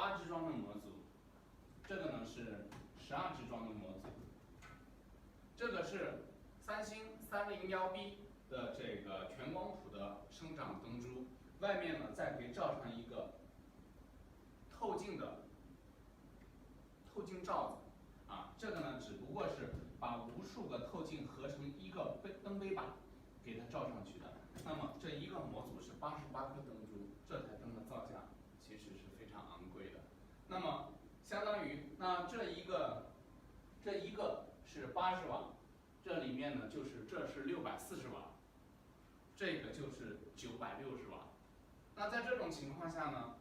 8支装的模组，这个呢是12支装的模组，这个是三星301B 的这个全光谱的生长灯珠，外面呢再给罩上一个透镜罩子。这个呢只不过是把无数个透镜合成一个灯杯板给它罩上去的。那么这一个模组是88颗灯珠，这台灯的造价其实是非常昂贵的。那么相当于这一个是80瓦，这里面呢这是640瓦，这个就是960瓦。那在这种情况下呢，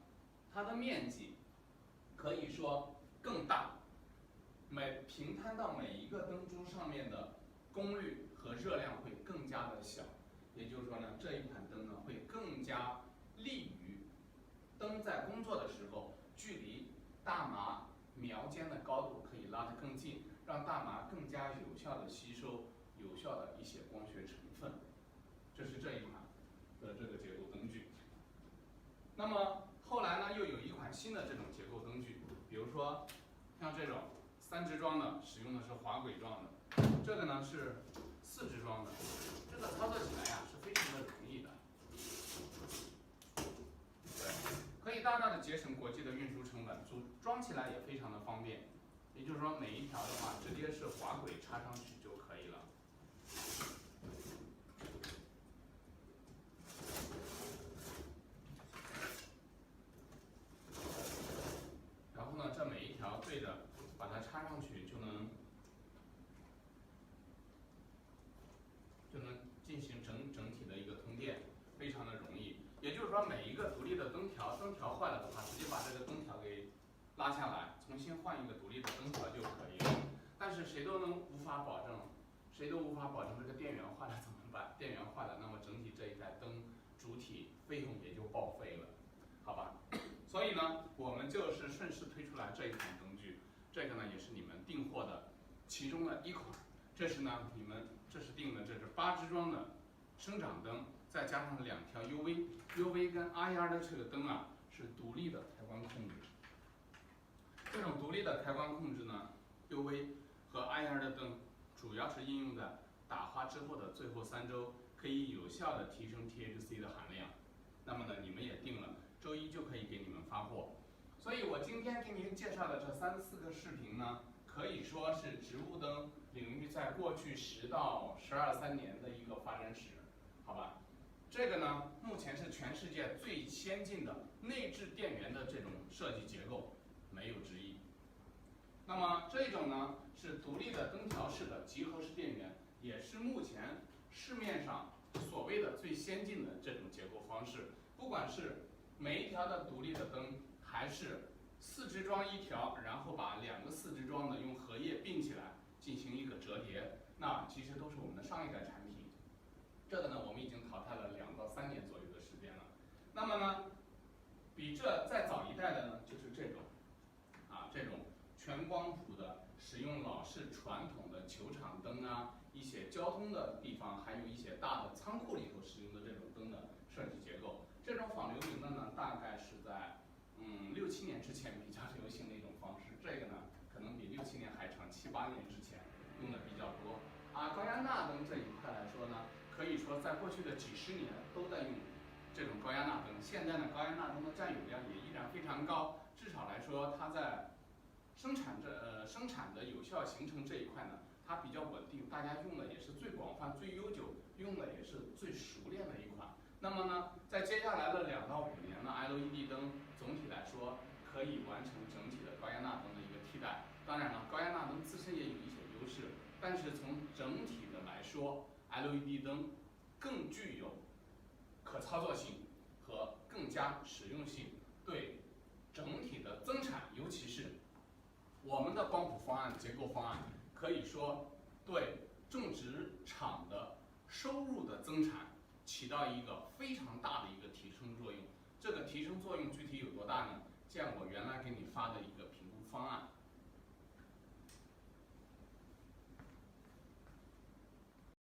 它的面积可以说更大，平摊到每一个灯珠上面的功率和热量会更加的小。也就是说呢，这一款灯呢会更加利于灯在工作的时候，距离大麻苗尖的高度可以拉得更近，让大麻更加有效的吸收有效的一些光学成分。这是这一款的这个结构灯具。那么后来呢，又有一款新的这种结构灯具，比如说像这种3支装的，使用的是滑轨状的，这个呢是4支装的，这个操作起来呀是非常的容易的，对，可以大大的节省国际的运输成本，装起来也非常的方便。也就是说，每一条的话，直接是滑轨插上去就可以了。然后呢，这每一条对着把它插上去就能进行整体的一个通电，非常的容易。也就是说，每一个独立的灯条坏了的话，直接把这个灯条给拉下来，重新换一个独立的灯条就可以了。但是谁都无法保证这个电源坏了怎么办？电源坏了，那么整体这一台灯主体费用也就报废了，好吧？所以呢，我们就是顺势推出来这一款灯具，这个呢也是你们订货的其中的一款。这是订的，这是8支装的生长灯，再加上2条 UV 跟 IR 的这个灯是独立的开关控制。这种独立的开关控制呢 ，UV 和 IR 的灯主要是应用在打花之后的最后3周，可以有效的提升 THC 的含量。那么呢，你们也定了，周一就可以给你们发货。所以我今天给您介绍的这3、4个视频呢，可以说是植物灯领域在过去10到12、3年的一个发展史，好吧？这个呢，目前是全世界最先进的内置电源的这种设计结构，没有之一。那么这种呢是独立的灯条式的集合式电源，也是目前市面上所谓的最先进的这种结构方式。不管是每一条的独立的灯，还是4支装一条，然后把2个4支装的用荷叶并起来进行一个折叠，那其实都是我们的上一代产品。这个呢，我们已经淘汰了2到3年左右的时间了。那么呢，比这再早一代的呢，就是这种全光谱的，使用老式传统的球场灯一些交通的地方，还有一些大的仓库里头使用的这种灯的设计结构。这种仿流明的呢，大概是在6、7年之前比较流行的一种方式。这个呢，可能比6、7年还长，7、8年之前用的比较多。高压钠灯这一块来说呢，可以说在过去的几十年都在用这种高压钠灯。现在呢，高压钠灯的占有量也依然非常高，至少来说，它在生产的有效形成这一块呢，它比较稳定，大家用的也是最广泛、最悠久，用的也是最熟练的一款。那么呢，在接下来的2到5年呢 ，LED 灯总体来说可以完成整体的高压钠灯的一个替代。当然了，高压钠灯自身也有一些优势，但是从整体的来说 ，LED 灯更具有可操作性和更加实用性，对整体的增产，尤其是我们的光谱方案、结构方案，可以说对种植场的收入的增产起到一个非常大的一个提升作用。这个提升作用具体有多大呢？见我原来给你发的一个评估方案。